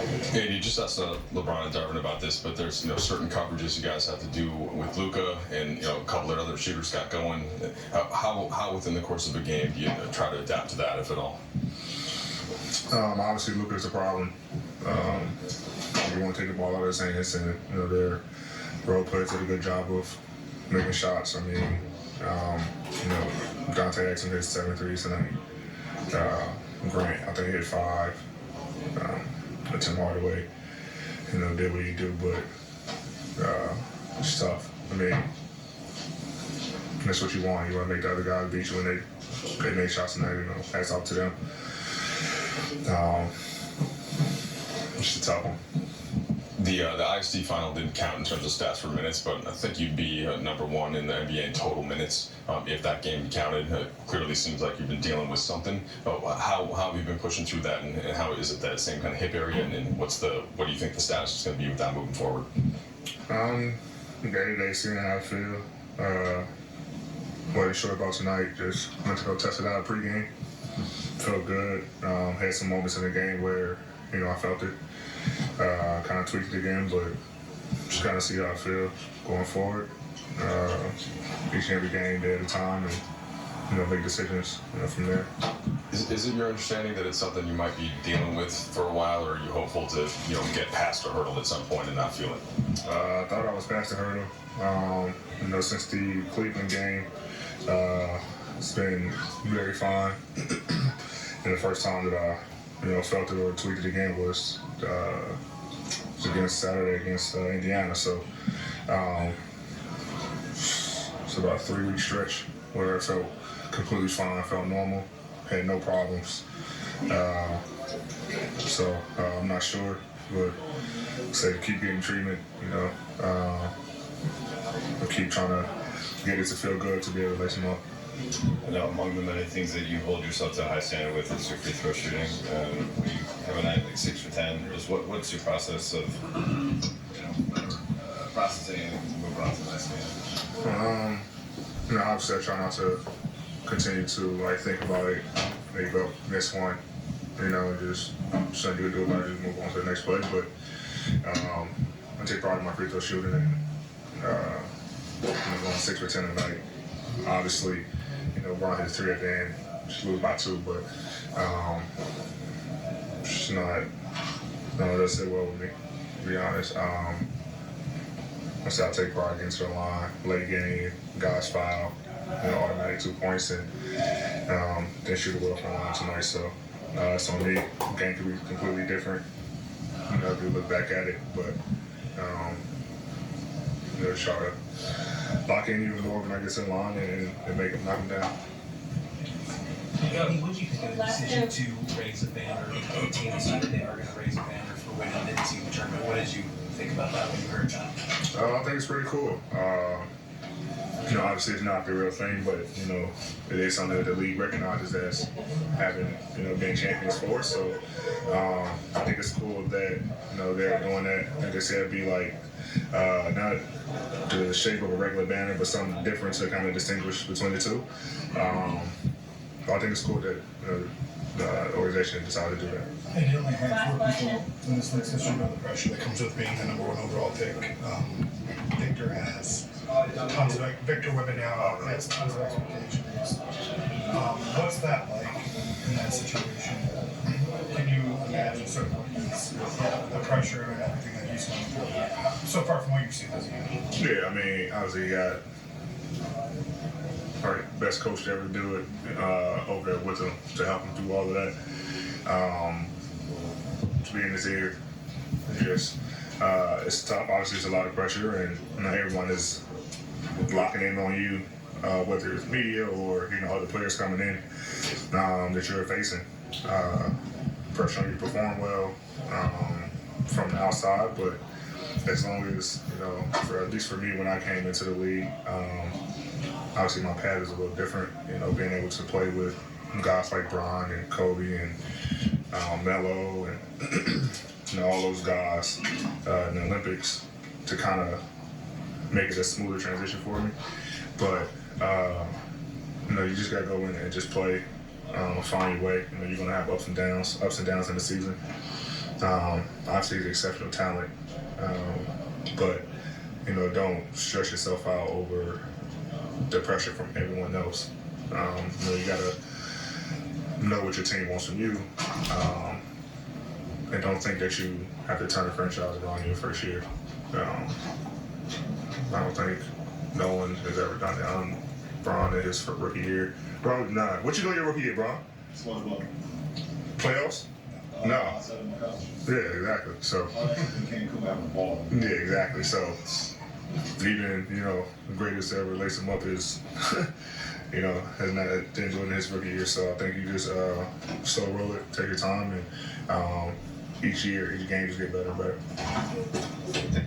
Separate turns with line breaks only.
Hey, you just asked LeBron and Darvin about this, but there's certain coverages you guys have to do with Luka and a couple of other shooters got going. How within the course of a game do you try to adapt to that, if at all?
Obviously, Luka's a problem. You want to take the ball out of his hands, and their role players did a good job of making shots. I mean, Dante Exum hit 7 threes tonight. Grant, I think, hit 5. Tim Hardaway, did what he do, but it's tough. I mean, that's what you want. You want to make the other guys beat you when they make shots tonight. Hats off to them. It's a tough one.
The ISD final didn't count in terms of stats for minutes, but I think you'd be number 1 in the NBA in total minutes if that game counted. It clearly seems like you've been dealing with something. How have you been pushing through that, and how is it that same kind of hip area, and what do you think the status is going to be with that moving forward?
Day-to-day, seeing how I feel. What I'm sure about tonight, just went to go test it out pregame. Felt good. Had some moments in the game where, I felt it. Kind of tweaked it again, but just kind of see how I feel going forward. Each and every game, day at a time, and make decisions from there.
Is it your understanding that it's something you might be dealing with for a while, or are you hopeful to get past a hurdle at some point and not feel it?
I thought I was past the hurdle. Since the Cleveland game, it's been very fine. And the first time that I felt it or tweaked it again was against Saturday against Indiana. So it's about a 3-week stretch where I felt completely fine, felt normal, had no problems. So I'm not sure, but say keep getting treatment. I'll keep trying to get it to feel good to be able to lace them up.
I know among the many things that you hold yourself to a high standard with is your free throw shooting. We have a night like 6 for 10. Just what's your process of processing and moving on to the next game?
Obviously I try not to continue to think about it. Maybe go miss one, just something you can do about it, just move on to the next play. But I take pride in my free throw shooting and going 6 for 10 tonight. Obviously, Ron hit 3 at the end, just lose by 2, but just it doesn't sit well with me, to be honest. I say I take pride against the line, late game, guys foul, automatic 2 points, and then shoot the well from the line tonight. So it's on me. The game could be completely different. If you look back at it, but try to lock in even more when I get to the line and make them knock them down.
What do you think of the decision to raise a banner? The team decided they are going to raise a banner for winning the NCAA tournament. What did you think about that when you heard that?
I think it's pretty cool. Obviously it's not the real thing, but it is something that the league recognizes as having been champions for. So I think it's cool that they're doing that. I think they said it'd be like not the shape of a regular banner, but something different to kind of distinguish between the two. I think it's cool that the organization decided to do that.
And you only have 4 people in this league's history about the pressure that comes with being the number 1 overall pick. Victor has tons of Victor Wembanyama has tons of expectations. What's that like in that situation? Can you imagine sort of what he's the pressure and everything that he's going through so far from what you've seen this year?
Yeah, I mean, obviously you got probably the best coach to ever do it over there with him to help him do all of that. To be in his ear, it's tough. Obviously, it's a lot of pressure, and not everyone is locking in on you, whether it's media or other players coming in that you're facing. Pressure on you to perform well from the outside, but as long as at least for me when I came into the league, obviously my path is a little different. Being able to play with guys like Bron and Kobe and Melo and all those guys in the Olympics to kind of make it a smoother transition for me. But you just gotta go in and just play, find your way. You're gonna have ups and downs in the season. Obviously, he's exceptional talent, but don't stress yourself out over the pressure from everyone else. You gotta know what your team wants from you, and don't think that you have to turn the franchise around in your first year. I don't think no one has ever done that. Braun in his rookie year. Braun, nah. What you doing your rookie year, Braun? Playoffs? No. Yeah, exactly. So. Yeah, exactly. So. Even the greatest to ever lace him up is, has not been doing his rookie year. So I think you just slow roll it, take your time, and each year, each game just get better and better.